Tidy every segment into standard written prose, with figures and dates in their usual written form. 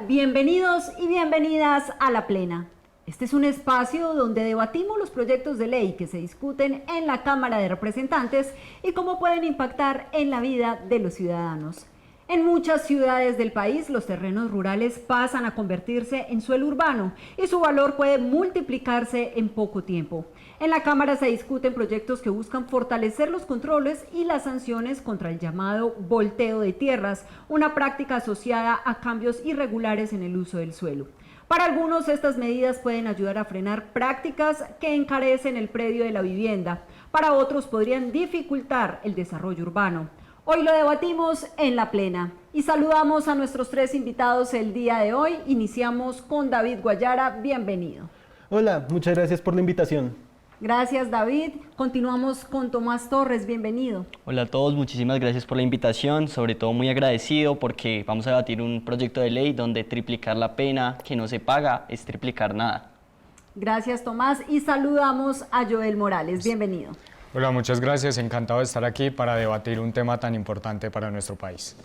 Bienvenidos y bienvenidas a La Plena. Este es un espacio donde debatimos los proyectos de ley que se discuten en la Cámara de Representantes y cómo pueden impactar en la vida de los ciudadanos. En muchas ciudades del país, los terrenos rurales pasan a convertirse en suelo urbano y su valor puede multiplicarse en poco tiempo. En la Cámara se discuten proyectos que buscan fortalecer los controles y las sanciones contra el llamado volteo de tierras, una práctica asociada a cambios irregulares en el uso del suelo. Para algunos, estas medidas pueden ayudar a frenar prácticas que encarecen el predio de la vivienda. Para otros, podrían dificultar el desarrollo urbano. Hoy lo debatimos en La Plena y saludamos a nuestros tres invitados el día de hoy. Iniciamos con David Guayara, bienvenido. Hola, muchas gracias por la invitación. Gracias, David. Continuamos con Tomás Torres, bienvenido. Hola a todos, muchísimas gracias por la invitación, sobre todo muy agradecido porque vamos a debatir un proyecto de ley donde triplicar la pena que no se paga es triplicar nada. Gracias, Tomás, y saludamos a Joel Morales, bienvenido. Hola, muchas gracias, encantado de estar aquí para debatir un tema tan importante para nuestro país.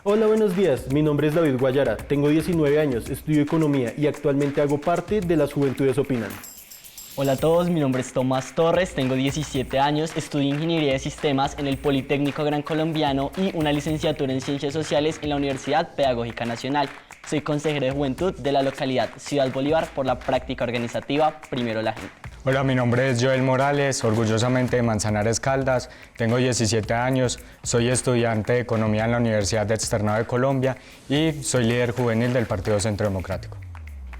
Hola, buenos días, mi nombre es David Guayara, tengo 19 años, estudio economía y actualmente hago parte de las Juventudes Opinan. Hola a todos, mi nombre es Tomás Torres, tengo 17 años, estudio Ingeniería de Sistemas en el Politécnico Gran Colombiano y una licenciatura en Ciencias Sociales en la Universidad Pedagógica Nacional. Soy consejero de Juventud de la localidad Ciudad Bolívar por la práctica organizativa Primero la Gente. Hola, mi nombre es Joel Morales, orgullosamente de Manzanares Caldas, tengo 17 años, soy estudiante de Economía en la Universidad Externado de Colombia y soy líder juvenil del Partido Centro Democrático.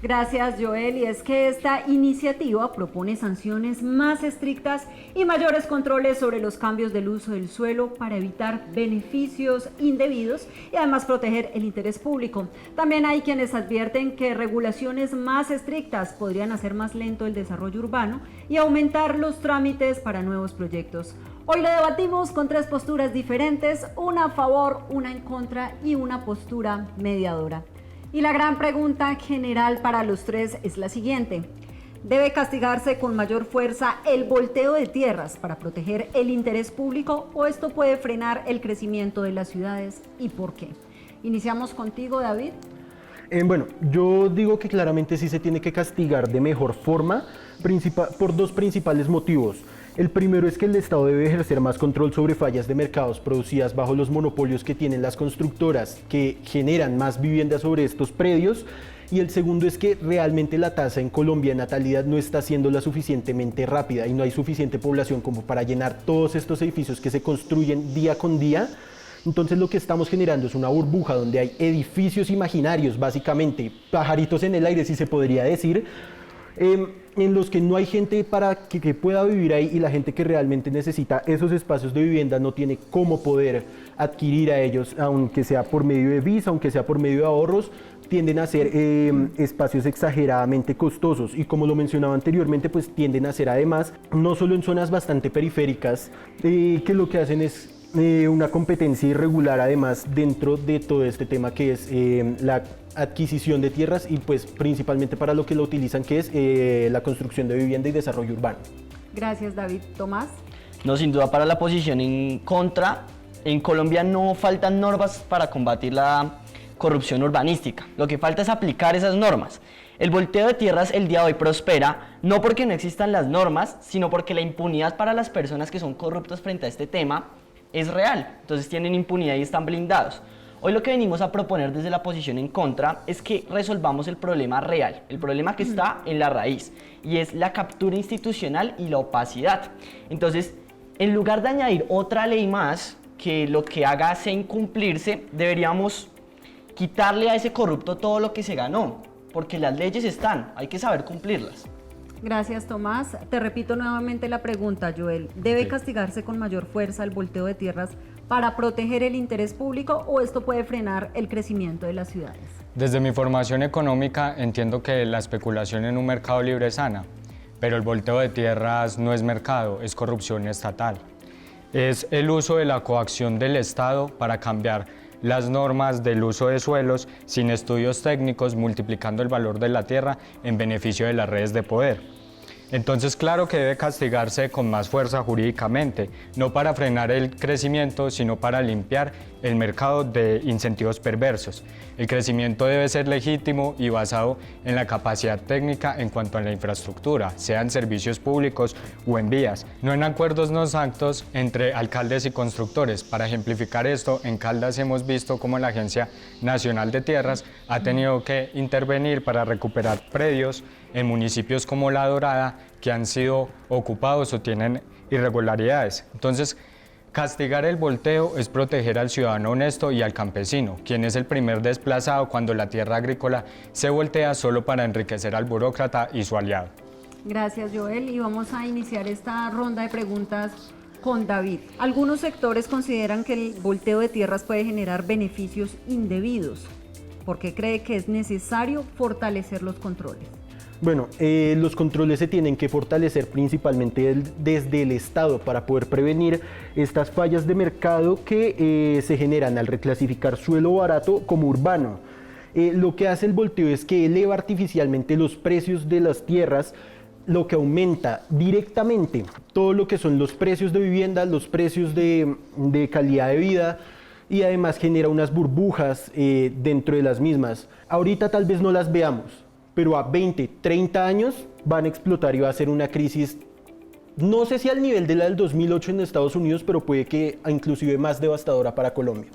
Gracias, Joel, y es que esta iniciativa propone sanciones más estrictas y mayores controles sobre los cambios del uso del suelo para evitar beneficios indebidos y además proteger el interés público. También hay quienes advierten que regulaciones más estrictas podrían hacer más lento el desarrollo urbano y aumentar los trámites para nuevos proyectos. Hoy lo debatimos con tres posturas diferentes, una a favor, una en contra y una postura mediadora. Y la gran pregunta general para los tres es la siguiente: ¿debe castigarse con mayor fuerza el volteo de tierras para proteger el interés público o esto puede frenar el crecimiento de las ciudades y por qué? Iniciamos contigo, David. Bueno, yo digo que claramente sí se tiene que castigar de mejor forma por dos principales motivos. El primero es que el Estado debe ejercer más control sobre fallas de mercados producidas bajo los monopolios que tienen las constructoras que generan más viviendas sobre estos predios. Y el segundo es que realmente la tasa en Colombia de natalidad no está siendo la suficientemente rápida y no hay suficiente población como para llenar todos estos edificios que se construyen día con día. Entonces lo que estamos generando es una burbuja donde hay edificios imaginarios, básicamente pajaritos en el aire, si se podría decir, en los que no hay gente para que pueda vivir ahí y la gente que realmente necesita esos espacios de vivienda no tiene cómo poder adquirir a ellos, aunque sea por medio de visa, aunque sea por medio de ahorros, tienden a ser espacios exageradamente costosos y como lo mencionaba anteriormente, pues tienden a ser además no solo en zonas bastante periféricas, que lo que hacen es una competencia irregular además dentro de todo este tema que es la adquisición de tierras y pues principalmente para lo que lo utilizan, que es la construcción de vivienda y desarrollo urbano. Gracias, David. Tomás. No, sin duda para la posición en contra, en Colombia no faltan normas para combatir la corrupción urbanística, lo que falta es aplicar esas normas. El volteo de tierras el día de hoy prospera no porque no existan las normas, sino porque la impunidad para las personas que son corruptas frente a este tema es real, entonces tienen impunidad y están blindados. Hoy lo que venimos a proponer desde la posición en contra es que resolvamos el problema real, el problema que está en la raíz, y es la captura institucional y la opacidad. Entonces, en lugar de añadir otra ley más que lo que haga sea incumplirse, deberíamos quitarle a ese corrupto todo lo que se ganó, porque las leyes están, hay que saber cumplirlas. Gracias, Tomás. Te repito nuevamente la pregunta, Joel. ¿Debe castigarse con mayor fuerza el volteo de tierras para proteger el interés público o esto puede frenar el crecimiento de las ciudades? Desde mi formación económica entiendo que la especulación en un mercado libre es sana, pero el volteo de tierras no es mercado, es corrupción estatal. Es el uso de la coacción del Estado para cambiar las normas del uso de suelos sin estudios técnicos, multiplicando el valor de la tierra en beneficio de las redes de poder. Entonces, claro que debe castigarse con más fuerza jurídicamente, no para frenar el crecimiento, sino para limpiar el mercado de incentivos perversos. El crecimiento debe ser legítimo y basado en la capacidad técnica en cuanto a la infraestructura, sean servicios públicos o en vías, no en acuerdos no actos entre alcaldes y constructores. Para ejemplificar esto, en Caldas hemos visto cómo la Agencia Nacional de Tierras ha tenido que intervenir para recuperar predios en municipios como La Dorada que han sido ocupados o tienen irregularidades. Entonces, castigar el volteo es proteger al ciudadano honesto y al campesino, quien es el primer desplazado cuando la tierra agrícola se voltea solo para enriquecer al burócrata y su aliado. Gracias, Joel, y vamos a iniciar esta ronda de preguntas con David. Algunos sectores consideran que el volteo de tierras puede generar beneficios indebidos. ¿Por qué cree que es necesario fortalecer los controles? Bueno, los controles se tienen que fortalecer principalmente desde el Estado para poder prevenir estas fallas de mercado que se generan al reclasificar suelo barato como urbano. Lo que hace el volteo es que eleva artificialmente los precios de las tierras, lo que aumenta directamente todo lo que son los precios de vivienda, los precios de calidad de vida, y además genera unas burbujas dentro de las mismas. Ahorita tal vez no las veamos, pero a 20, 30 años van a explotar y va a ser una crisis, no sé si al nivel de la del 2008 en Estados Unidos, pero puede que inclusive más devastadora para Colombia.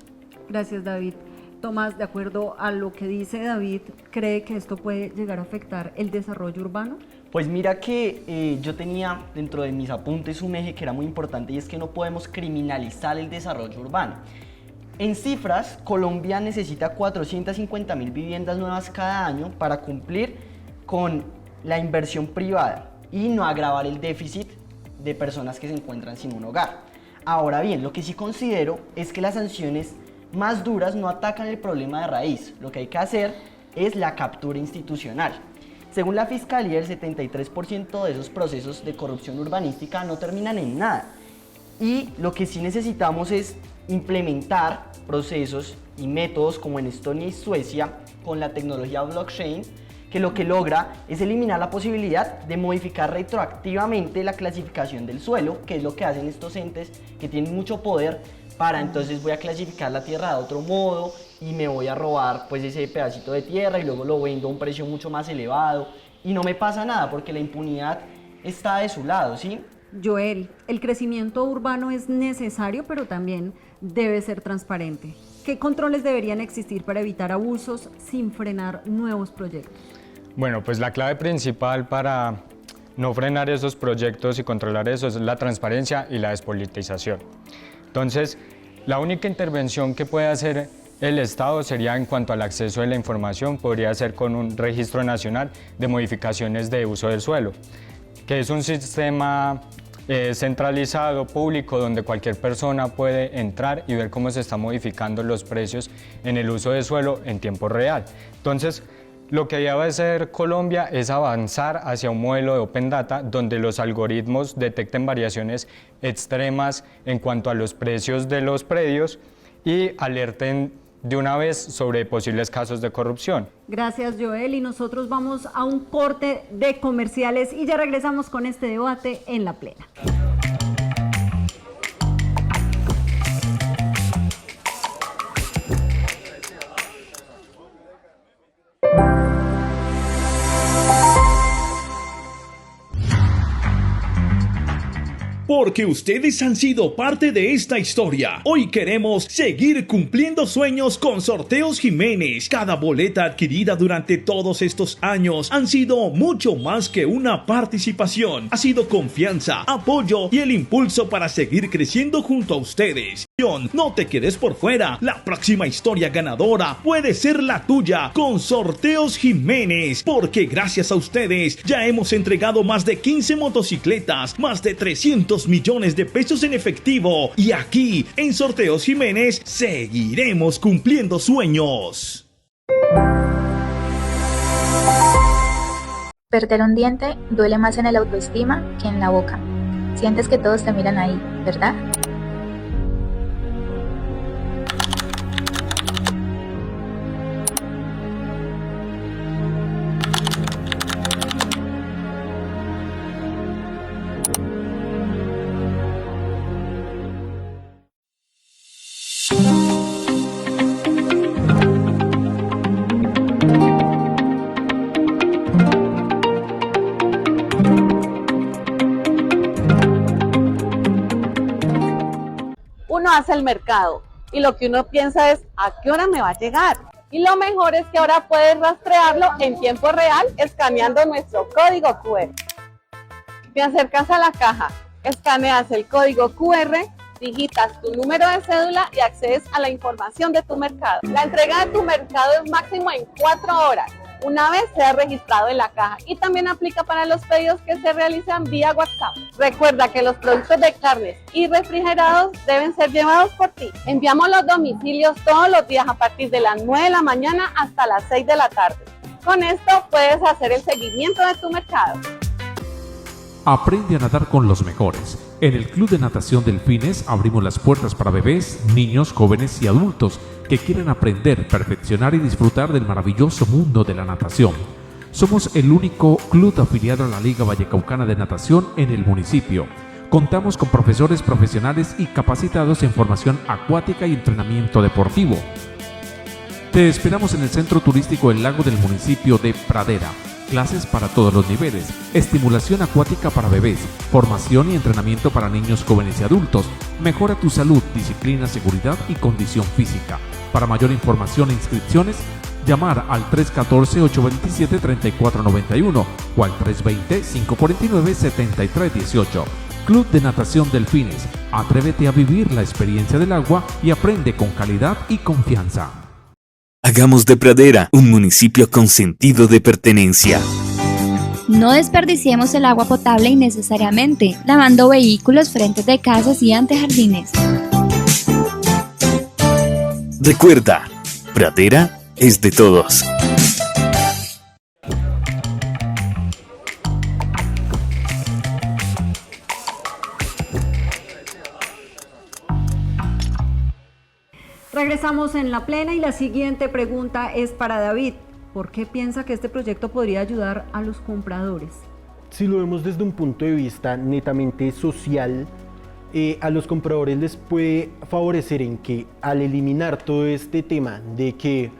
Gracias, David. Tomás, de acuerdo a lo que dice David, ¿cree que esto puede llegar a afectar el desarrollo urbano? Pues mira que yo tenía dentro de mis apuntes un eje que era muy importante, y es que no podemos criminalizar el desarrollo urbano. En cifras, Colombia necesita 450.000 viviendas nuevas cada año para cumplir con la inversión privada y no agravar el déficit de personas que se encuentran sin un hogar. Ahora bien, lo que sí considero es que las sanciones más duras no atacan el problema de raíz. Lo que hay que hacer es la captura institucional. Según la Fiscalía, el 73% de esos procesos de corrupción urbanística no terminan en nada. Y lo que sí necesitamos es implementar procesos y métodos como en Estonia y Suecia con la tecnología blockchain, que lo que logra es eliminar la posibilidad de modificar retroactivamente la clasificación del suelo, que es lo que hacen estos entes que tienen mucho poder para entonces voy a clasificar la tierra de otro modo y me voy a robar pues ese pedacito de tierra y luego lo vendo a un precio mucho más elevado y no me pasa nada porque la impunidad está de su lado, ¿sí? Joel, el crecimiento urbano es necesario, pero también debe ser transparente. ¿Qué controles deberían existir para evitar abusos sin frenar nuevos proyectos? Bueno, pues la clave principal para no frenar esos proyectos y controlar eso es la transparencia y la despolitización. Entonces, la única intervención que puede hacer el Estado sería en cuanto al acceso a la información, podría ser con un registro nacional de modificaciones de uso del suelo, que es un sistema centralizado, público, donde cualquier persona puede entrar y ver cómo se están modificando los precios en el uso del suelo en tiempo real. Entonces, lo que debe hacer Colombia es avanzar hacia un modelo de Open Data donde los algoritmos detecten variaciones extremas en cuanto a los precios de los predios y alerten de una vez sobre posibles casos de corrupción. Gracias, Joel, y nosotros vamos a un corte de comerciales y ya regresamos con este debate en La Plena. Porque ustedes han sido parte de esta historia. Hoy queremos seguir cumpliendo sueños con Sorteos Jiménez. Cada boleta adquirida durante todos estos años han sido mucho más que una participación. Ha sido confianza, apoyo y el impulso para seguir creciendo junto a ustedes. No te quedes por fuera. La próxima historia ganadora puede ser la tuya con Sorteos Jiménez. Porque gracias a ustedes ya hemos entregado más de 15 motocicletas, más de 300 millones de pesos en efectivo. Y aquí, en Sorteos Jiménez, seguiremos cumpliendo sueños. Perder un diente duele más en el autoestima que en la boca. Sientes que todos te miran ahí, ¿verdad? hace el mercado y lo que uno piensa es ¿a qué hora me va a llegar? Y lo mejor es que ahora puedes rastrearlo en tiempo real escaneando nuestro código QR. Te acercas a la caja, escaneas el código QR, digitas tu número de cédula y accedes a la información de tu mercado. La entrega de tu mercado es máximo en 4 horas, una vez sea registrado en la caja, y también aplica para los pedidos que se realizan vía WhatsApp. Recuerda que los productos de carnes y refrigerados deben ser llevados por ti. Enviamos los domicilios todos los días a partir de las 9 de la mañana hasta las 6 de la tarde. Con esto puedes hacer el seguimiento de tu mercado. Aprende a nadar con los mejores. En el Club de Natación Delfines abrimos las puertas para bebés, niños, jóvenes y adultos que quieren aprender, perfeccionar y disfrutar del maravilloso mundo de la natación. Somos el único club afiliado a la Liga Vallecaucana de Natación en el municipio. Contamos con profesores profesionales y capacitados en formación acuática y entrenamiento deportivo. Te esperamos en el Centro Turístico El Lago del municipio de Pradera. Clases para todos los niveles, estimulación acuática para bebés, formación y entrenamiento para niños, jóvenes y adultos. Mejora tu salud, disciplina, seguridad y condición física. Para mayor información e inscripciones, llamar al 314-827-3491 o al 320-549-7318. Club de Natación Delfines. Atrévete a vivir la experiencia del agua y aprende con calidad y confianza. Hagamos de Pradera un municipio con sentido de pertenencia. No desperdiciemos el agua potable innecesariamente, lavando vehículos, frentes de casas y antejardines. Recuerda, Pradera es de todos. Regresamos en La Plena y la siguiente pregunta es para David. ¿Por qué piensa que este proyecto podría ayudar a los compradores? Si lo vemos desde un punto de vista netamente social, a los compradores les puede favorecer en que al eliminar todo este tema de que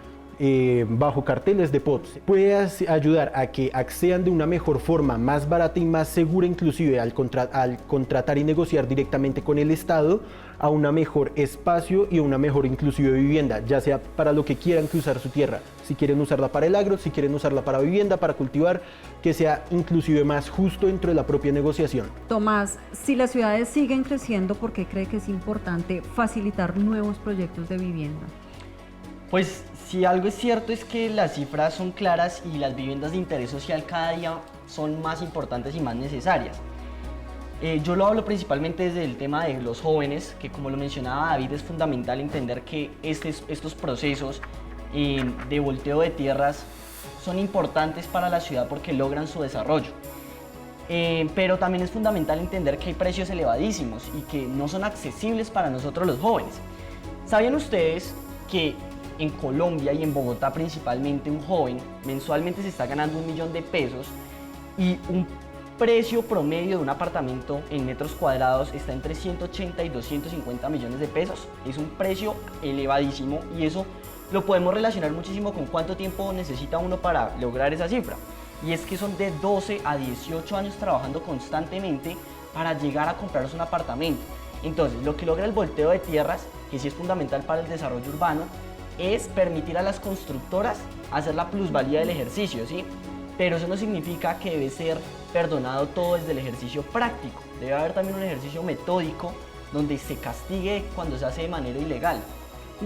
bajo carteles de POTS puede ayudar a que accedan de una mejor forma, más barata y más segura, inclusive al contratar y negociar directamente con el Estado, a una mejor espacio y una mejor inclusive vivienda, ya sea para lo que quieran que usar su tierra, si quieren usarla para el agro, si quieren usarla para vivienda, para cultivar, que sea inclusive más justo dentro de la propia negociación. Tomás, si las ciudades siguen creciendo, ¿por qué cree que es importante facilitar nuevos proyectos de vivienda? Pues si algo es cierto es que las cifras son claras y las viviendas de interés social cada día son más importantes y más necesarias. Yo lo hablo principalmente desde el tema de los jóvenes, que como lo mencionaba David, es fundamental entender que estos procesos de volteo de tierras son importantes para la ciudad porque logran su desarrollo. Pero también es fundamental entender que hay precios elevadísimos y que no son accesibles para nosotros los jóvenes. ¿Sabían ustedes que en Colombia y en Bogotá principalmente un joven mensualmente se está ganando 1 millón de pesos y un precio promedio de un apartamento en metros cuadrados está entre 180 y 250 millones de pesos? Es un precio elevadísimo y eso lo podemos relacionar muchísimo con cuánto tiempo necesita uno para lograr esa cifra. Y es que son de 12 a 18 años trabajando constantemente para llegar a comprarse un apartamento. Entonces, lo que logra el volteo de tierras, que sí es fundamental para el desarrollo urbano, es permitir a las constructoras hacer la plusvalía del ejercicio, ¿sí? Pero eso no significa que debe ser perdonado todo desde el ejercicio práctico. Debe haber también un ejercicio metódico donde se castigue cuando se hace de manera ilegal.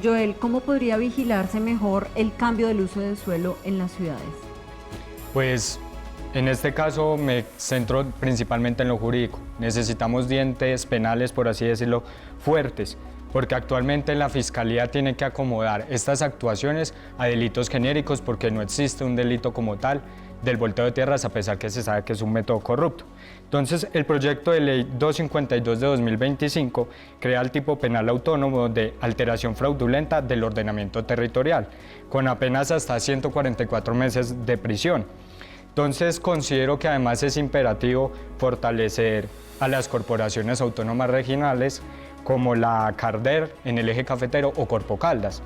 Joel, ¿cómo podría vigilarse mejor el cambio del uso del suelo en las ciudades? Pues en este caso me centro principalmente en lo jurídico. Necesitamos dientes penales, por así decirlo, fuertes, porque actualmente la Fiscalía tiene que acomodar estas actuaciones a delitos genéricos porque no existe un delito como tal del volteo de tierras, a pesar que se sabe que es un método corrupto. Entonces, el proyecto de ley 252 de 2025 crea el tipo penal autónomo de alteración fraudulenta del ordenamiento territorial, con apenas hasta 144 meses de prisión. Entonces, considero que además es imperativo fortalecer a las corporaciones autónomas regionales como la Carder en el eje cafetero o Corpo Caldas.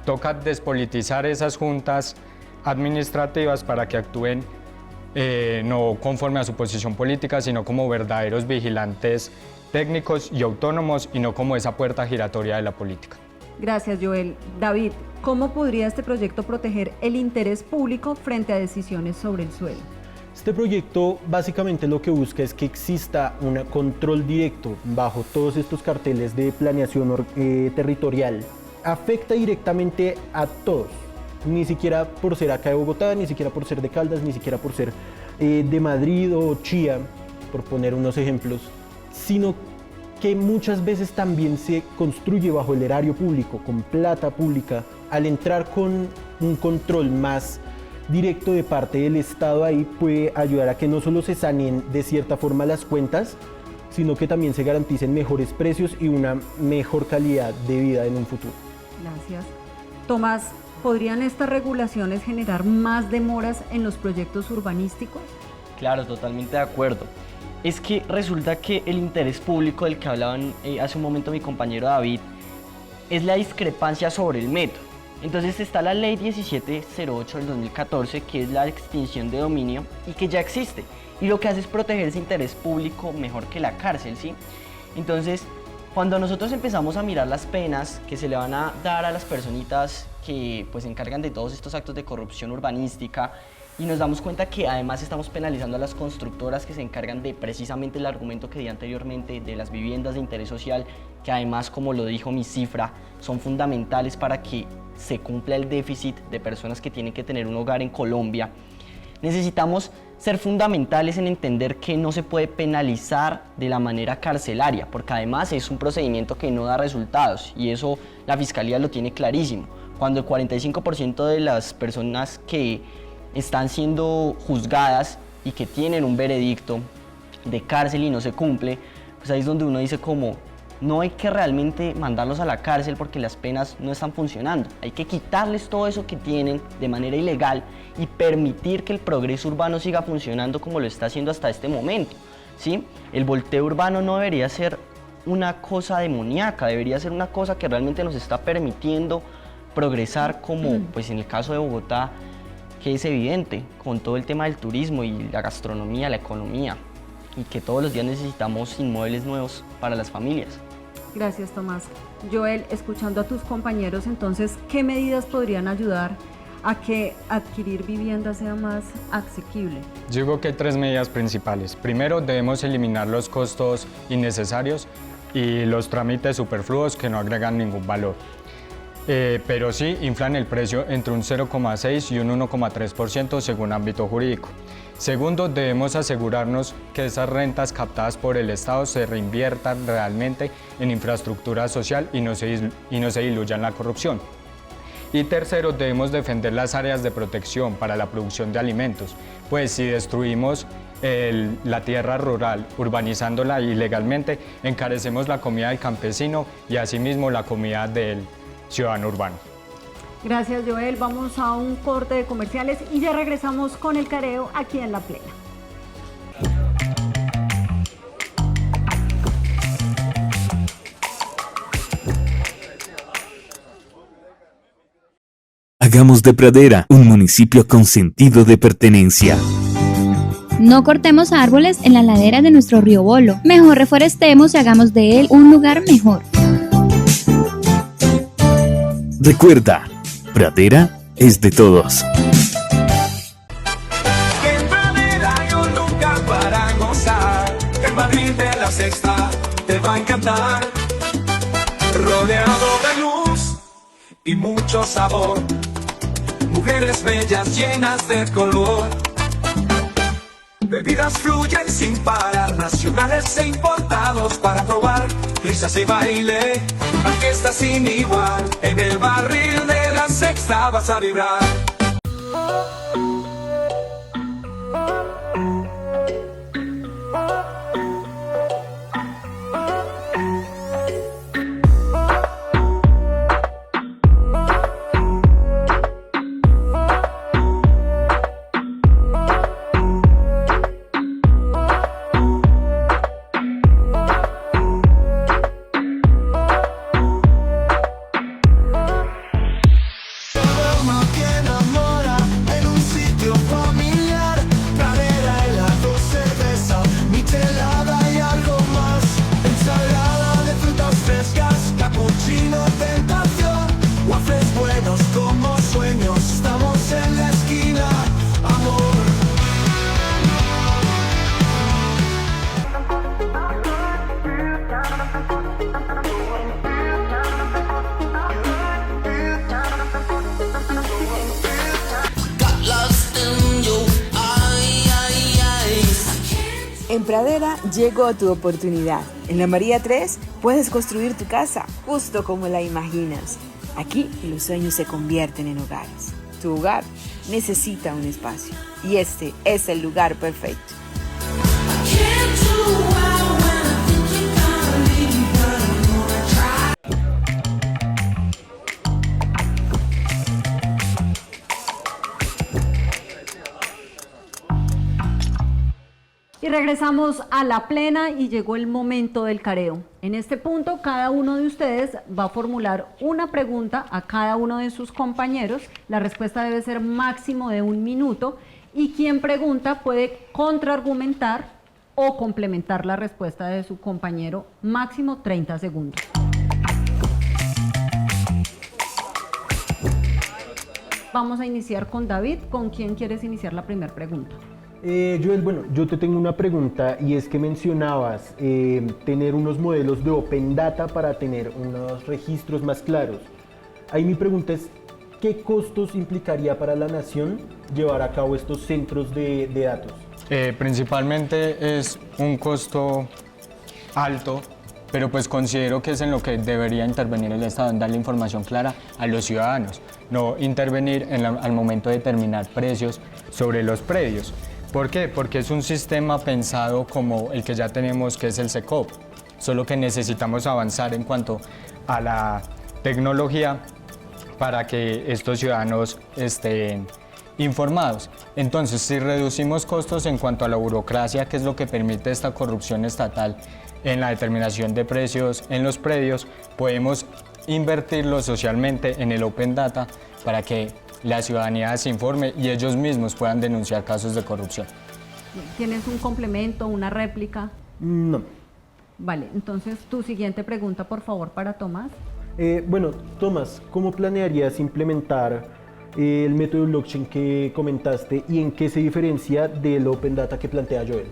Toca despolitizar esas juntas administrativas para que actúen no conforme a su posición política, sino como verdaderos vigilantes técnicos y autónomos y no como esa puerta giratoria de la política. Gracias, Joel. David, ¿cómo podría este proyecto proteger el interés público frente a decisiones sobre el suelo? Este proyecto básicamente lo que busca es que exista un control directo bajo todos estos carteles de planeación territorial. Afecta directamente a todos, ni siquiera por ser acá de Bogotá, ni siquiera por ser de Caldas, ni siquiera por ser de Madrid o Chía, por poner unos ejemplos, sino que muchas veces también se construye bajo el erario público, con plata pública. Al entrar con un control más directo de parte del Estado ahí puede ayudar a que no solo se saneen de cierta forma las cuentas, sino que también se garanticen mejores precios y una mejor calidad de vida en un futuro. Gracias. Tomás, ¿podrían estas regulaciones generar más demoras en los proyectos urbanísticos? Claro, totalmente de acuerdo. Es que resulta que el interés público del que hablaban hace un momento mi compañero David es la discrepancia sobre el método. Entonces está la ley 1708 del 2014, que es la extinción de dominio y que ya existe. Y lo que hace es proteger ese interés público mejor que la cárcel, ¿sí? Entonces, cuando nosotros empezamos a mirar las penas que se le van a dar a las personitas que pues se encargan de todos estos actos de corrupción urbanística, y nos damos cuenta que además estamos penalizando a las constructoras que se encargan de precisamente el argumento que di anteriormente de las viviendas de interés social, que además, como lo dijo mi cifra, son fundamentales para que se cumpla el déficit de personas que tienen que tener un hogar en Colombia. Necesitamos ser fundamentales en entender que no se puede penalizar de la manera carcelaria, porque además es un procedimiento que no da resultados y eso la Fiscalía lo tiene clarísimo. Cuando el 45% de las personas que están siendo juzgadas y que tienen un veredicto de cárcel y no se cumple, pues ahí es donde uno dice como no hay que realmente mandarlos a la cárcel porque las penas no están funcionando. Hay que quitarles todo eso que tienen de manera ilegal y permitir que el progreso urbano siga funcionando como lo está haciendo hasta este momento, ¿sí? El volteo urbano no debería ser una cosa demoníaca, debería ser una cosa que realmente nos está permitiendo progresar como pues en el caso de Bogotá, que es evidente con todo el tema del turismo y la gastronomía, la economía, y que todos los días necesitamos inmuebles nuevos para las familias. Gracias, Tomás. Joel, escuchando a tus compañeros, entonces, ¿qué medidas podrían ayudar a que adquirir vivienda sea más asequible? Yo digo que hay 3 medidas principales. Primero, debemos eliminar los costos innecesarios y los trámites superfluos que no agregan ningún valor. Pero sí inflan el precio entre un 0,6 y un 1,3% según ámbito jurídico. Segundo, debemos asegurarnos que esas rentas captadas por el Estado se reinviertan realmente en infraestructura social y no se diluya en la corrupción. Y tercero, debemos defender las áreas de protección para la producción de alimentos, pues si destruimos la tierra rural urbanizándola ilegalmente, encarecemos la comida del campesino y asimismo la comida del ciudadano urbano. Gracias, Joel. Vamos a un corte de comerciales y ya regresamos con el careo aquí en La Plena. Hagamos de Pradera un municipio con sentido de pertenencia. No cortemos árboles en la ladera de nuestro río Bolo. Mejor reforestemos y hagamos de él un lugar mejor. Recuerda, Pradera es de todos. En Pradera hay un lugar para gozar. El Madrid de la Sexta te va a encantar. Rodeado de luz y mucho sabor. Mujeres bellas llenas de color. Bebidas fluyen sin parar, nacionales e importados para probar. Risas y baile, orquesta sin igual. En el barril de la Sexta vas a vibrar. Pradera llegó tu oportunidad. En la María 3 puedes construir tu casa justo como la imaginas. Aquí los sueños se convierten en hogares. Tu hogar necesita un espacio y este es el lugar perfecto. Y regresamos a la plena y llegó el momento del careo. En este punto, cada uno de ustedes va a formular una pregunta a cada uno de sus compañeros. La respuesta debe ser máximo de 1 minuto y quien pregunta puede contraargumentar o complementar la respuesta de su compañero, máximo 30 segundos. Vamos a iniciar con David. ¿Con quién quieres iniciar la primera pregunta? Joel, bueno, yo te tengo una pregunta y es que mencionabas tener unos modelos de Open Data para tener unos registros más claros. Ahí mi pregunta es, ¿qué costos implicaría para la nación llevar a cabo estos centros de datos? Principalmente es un costo alto, pero pues considero que es en lo que debería intervenir el Estado, en darle información clara a los ciudadanos, no intervenir al momento de determinar precios sobre los predios. ¿Por qué? Porque es un sistema pensado como el que ya tenemos, que es el SECOP, solo que necesitamos avanzar en cuanto a la tecnología para que estos ciudadanos estén informados. Entonces, si reducimos costos en cuanto a la burocracia, que es lo que permite esta corrupción estatal en la determinación de precios en los predios, podemos invertirlo socialmente en el Open Data para que la ciudadanía se informe y ellos mismos puedan denunciar casos de corrupción. ¿Tienes un complemento, una réplica? No. Vale, entonces tu siguiente pregunta, por favor, para Tomás. Bueno, Tomás, ¿cómo planearías implementar el método blockchain que comentaste y en qué se diferencia del Open Data que plantea Joel?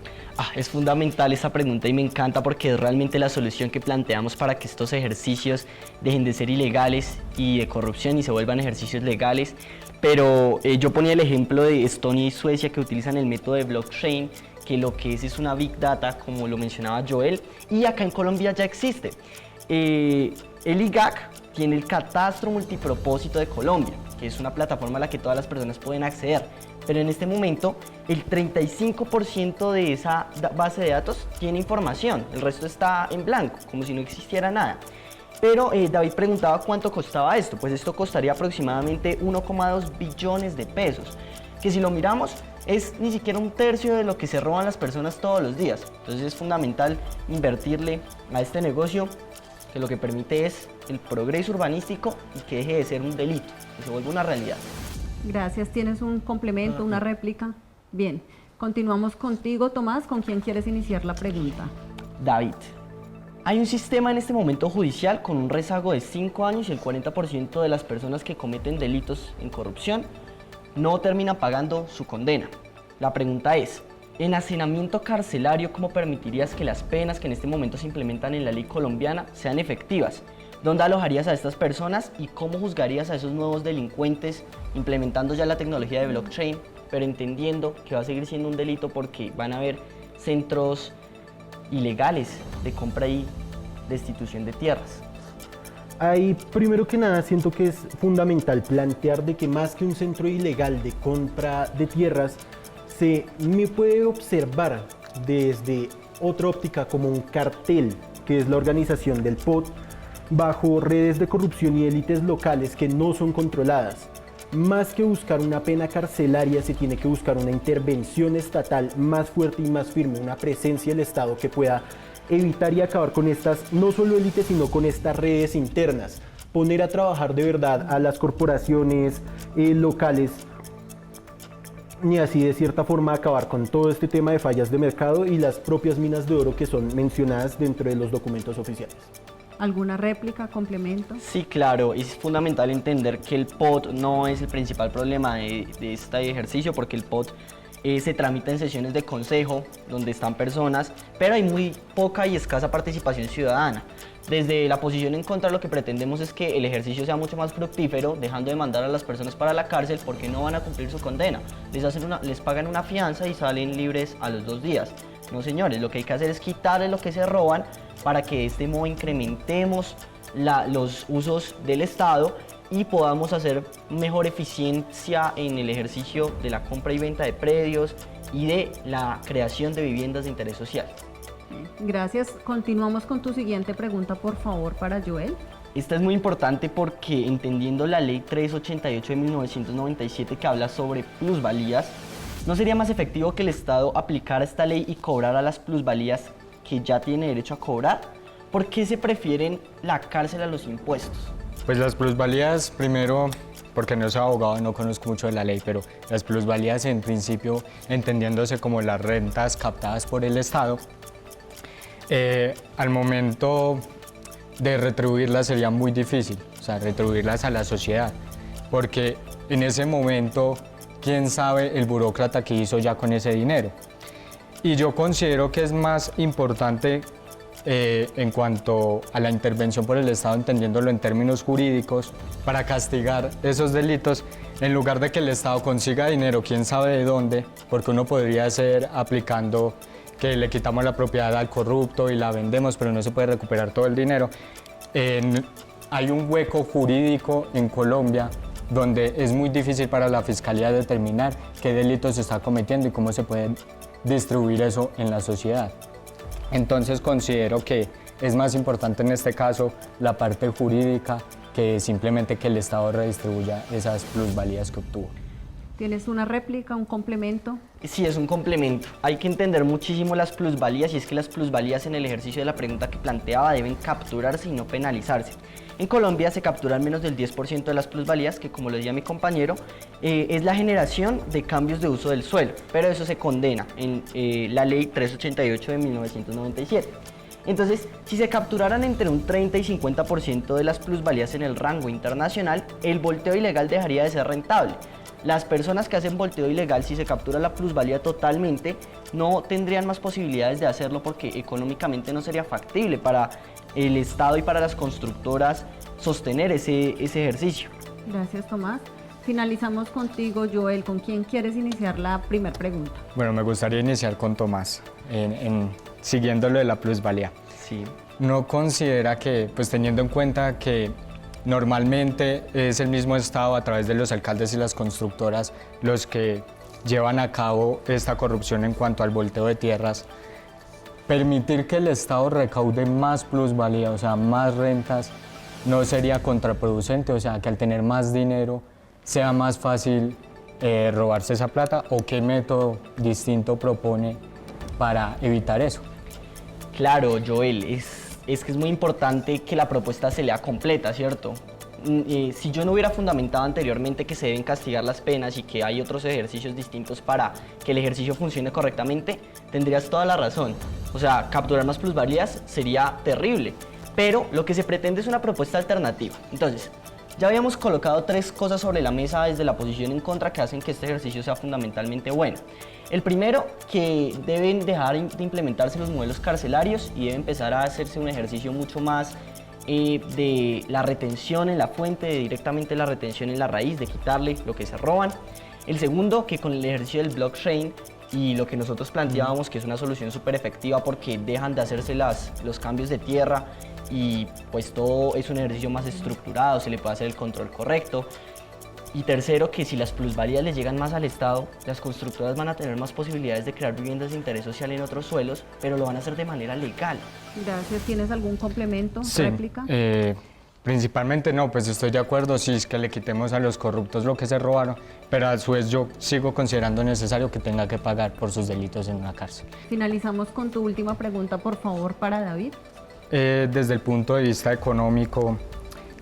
Es fundamental esta pregunta y me encanta porque es realmente la solución que planteamos para que estos ejercicios dejen de ser ilegales y de corrupción y se vuelvan ejercicios legales. Pero yo ponía el ejemplo de Estonia y Suecia, que utilizan el método de blockchain, que lo que es una big data, como lo mencionaba Joel, y acá en Colombia ya existe. El IGAC tiene el Catastro Multipropósito de Colombia, que es una plataforma a la que todas las personas pueden acceder. Pero en este momento, el 35% de esa base de datos tiene información, el resto está en blanco, como si no existiera nada. Pero David preguntaba cuánto costaba esto. Pues esto costaría aproximadamente 1,2 billones de pesos, que si lo miramos es ni siquiera 1/3 de lo que se roban las personas todos los días. Entonces es fundamental invertirle a este negocio, que lo que permite es el progreso urbanístico y que deje de ser un delito, que se vuelva una realidad. Gracias. ¿Tienes un complemento, una réplica? Bien, continuamos contigo, Tomás. ¿Con quién quieres iniciar la pregunta? David, hay un sistema en este momento judicial con un rezago de 5 años y el 40% de las personas que cometen delitos en corrupción no terminan pagando su condena. La pregunta es, en hacinamiento carcelario, ¿cómo permitirías que las penas que en este momento se implementan en la ley colombiana sean efectivas? ¿Dónde alojarías a estas personas y cómo juzgarías a esos nuevos delincuentes implementando ya la tecnología de blockchain, pero entendiendo que va a seguir siendo un delito porque van a haber centros ilegales de compra y destitución de tierras? Ahí, primero que nada, siento que es fundamental plantear de que más que un centro ilegal de compra de tierras, se me puede observar desde otra óptica como un cartel, que es la organización del POT, bajo redes de corrupción y élites locales que no son controladas. Más que buscar una pena carcelaria, se tiene que buscar una intervención estatal más fuerte y más firme, una presencia del Estado que pueda evitar y acabar con estas, no solo élites, sino con estas redes internas. Poner a trabajar de verdad a las corporaciones locales y así de cierta forma acabar con todo este tema de fallas de mercado y las propias minas de oro que son mencionadas dentro de los documentos oficiales. ¿Alguna réplica, complemento? Sí, claro, es fundamental entender que el POT no es el principal problema de este ejercicio, porque el POT se tramita en sesiones de consejo donde están personas, pero hay muy poca y escasa participación ciudadana. Desde la posición en contra lo que pretendemos es que el ejercicio sea mucho más fructífero, dejando de mandar a las personas para la cárcel porque no van a cumplir su condena. Les pagan una fianza y salen libres a los 2 días. No, señores, lo que hay que hacer es quitarle lo que se roban para que de este modo incrementemos los usos del Estado y podamos hacer mejor eficiencia en el ejercicio de la compra y venta de predios y de la creación de viviendas de interés social. Gracias. Continuamos con tu siguiente pregunta, por favor, para Joel. Esta es muy importante porque entendiendo la ley 388 de 1997 que habla sobre plusvalías, ¿no sería más efectivo que el Estado aplicara esta ley y cobrara las plusvalías que ya tiene derecho a cobrar? ¿Por qué se prefieren la cárcel a los impuestos? Pues las plusvalías, primero, porque no soy abogado, no conozco mucho de la ley, pero las plusvalías en principio, entendiéndose como las rentas captadas por el Estado, al momento de retribuirlas sería muy difícil, o sea, retribuirlas a la sociedad, porque en ese momento, quién sabe el burócrata que hizo ya con ese dinero. Y yo considero que es más importante en cuanto a la intervención por el Estado, entendiéndolo en términos jurídicos, para castigar esos delitos, en lugar de que el Estado consiga dinero, quién sabe de dónde, porque uno podría ser aplicando que le quitamos la propiedad al corrupto y la vendemos, pero no se puede recuperar todo el dinero. Hay un hueco jurídico en Colombia donde es muy difícil para la Fiscalía determinar qué delitos se está cometiendo y cómo se puede distribuir eso en la sociedad. Entonces considero que es más importante en este caso la parte jurídica que simplemente que el Estado redistribuya esas plusvalías que obtuvo. ¿Tienes una réplica, un complemento? Sí, es un complemento. Hay que entender muchísimo las plusvalías y es que las plusvalías en el ejercicio de la pregunta que planteaba deben capturarse y no penalizarse. En Colombia se capturan menos del 10% de las plusvalías, que como lo decía mi compañero, es la generación de cambios de uso del suelo, pero eso se condena en la ley 388 de 1997. Entonces, si se capturaran entre un 30 y 50% de las plusvalías en el rango internacional, el volteo ilegal dejaría de ser rentable. Las personas que hacen volteo ilegal, si se captura la plusvalía totalmente, no tendrían más posibilidades de hacerlo porque económicamente no sería factible para el Estado y para las constructoras sostener ese ejercicio. Gracias, Tomás. Finalizamos contigo, Joel. ¿Con quién quieres iniciar la primera pregunta? Bueno, me gustaría iniciar con Tomás, siguiendo lo de la plusvalía. Sí. ¿No considera que, pues teniendo en cuenta que normalmente es el mismo Estado a través de los alcaldes y las constructoras los que llevan a cabo esta corrupción en cuanto al volteo de tierras, permitir que el Estado recaude más plusvalía, o sea, más rentas, no sería contraproducente? O sea, que al tener más dinero sea más fácil robarse esa plata, o qué método distinto propone para evitar eso? Claro, Joel, es que es muy importante que la propuesta se lea completa, ¿cierto? Si yo no hubiera fundamentado anteriormente que se deben castigar las penas y que hay otros ejercicios distintos para que el ejercicio funcione correctamente, tendrías toda la razón. O sea, capturar más plusvalías sería terrible, pero lo que se pretende es una propuesta alternativa. Entonces, ya habíamos colocado 3 cosas sobre la mesa desde la posición en contra que hacen que este ejercicio sea fundamentalmente bueno. El primero, que deben dejar de implementarse los modelos carcelarios y debe empezar a hacerse un ejercicio mucho más de la retención en la fuente, de directamente la retención en la raíz, de quitarle lo que se roban. El segundo, que con el ejercicio del blockchain y lo que nosotros planteábamos, que es una solución súper efectiva porque dejan de hacerse los cambios de tierra y pues todo es un ejercicio más estructurado, se le puede hacer el control correcto. Y tercero, que si las plusvalías les llegan más al Estado, las constructoras van a tener más posibilidades de crear viviendas de interés social en otros suelos, pero lo van a hacer de manera legal. Gracias. ¿Tienes algún complemento, réplica? Principalmente no, pues estoy de acuerdo, sí, es que le quitemos a los corruptos lo que se robaron, pero a su vez yo sigo considerando necesario que tenga que pagar por sus delitos en una cárcel. Finalizamos con tu última pregunta, por favor, para David. Desde el punto de vista económico,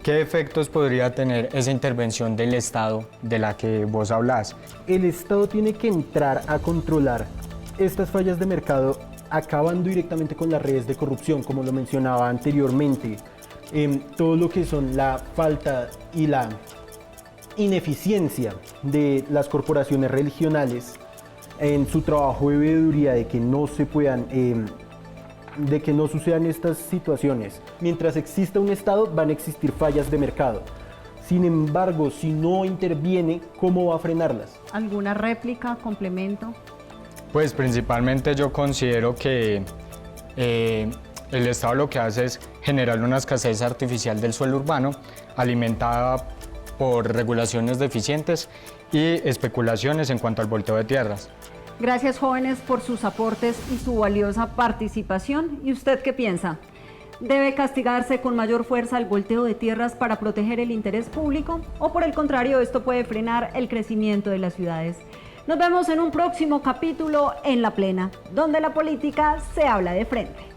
¿qué efectos podría tener esa intervención del Estado de la que vos hablás? El Estado tiene que entrar a controlar estas fallas de mercado, acabando directamente con las redes de corrupción, como lo mencionaba anteriormente. Todo lo que son la falta y la ineficiencia de las corporaciones religionales en su trabajo de veeduría, de que no se puedan de que no sucedan estas situaciones. Mientras exista un Estado, van a existir fallas de mercado. Sin embargo, si no interviene, ¿cómo va a frenarlas? ¿Alguna réplica, complemento? Pues principalmente yo considero que el Estado lo que hace es generar una escasez artificial del suelo urbano, alimentada por regulaciones deficientes y especulaciones en cuanto al volteo de tierras. Gracias, jóvenes, por sus aportes y su valiosa participación. ¿Y usted qué piensa? ¿Debe castigarse con mayor fuerza el volteo de tierras para proteger el interés público? ¿O por el contrario, esto puede frenar el crecimiento de las ciudades? Nos vemos en un próximo capítulo en La Plena, donde la política se habla de frente.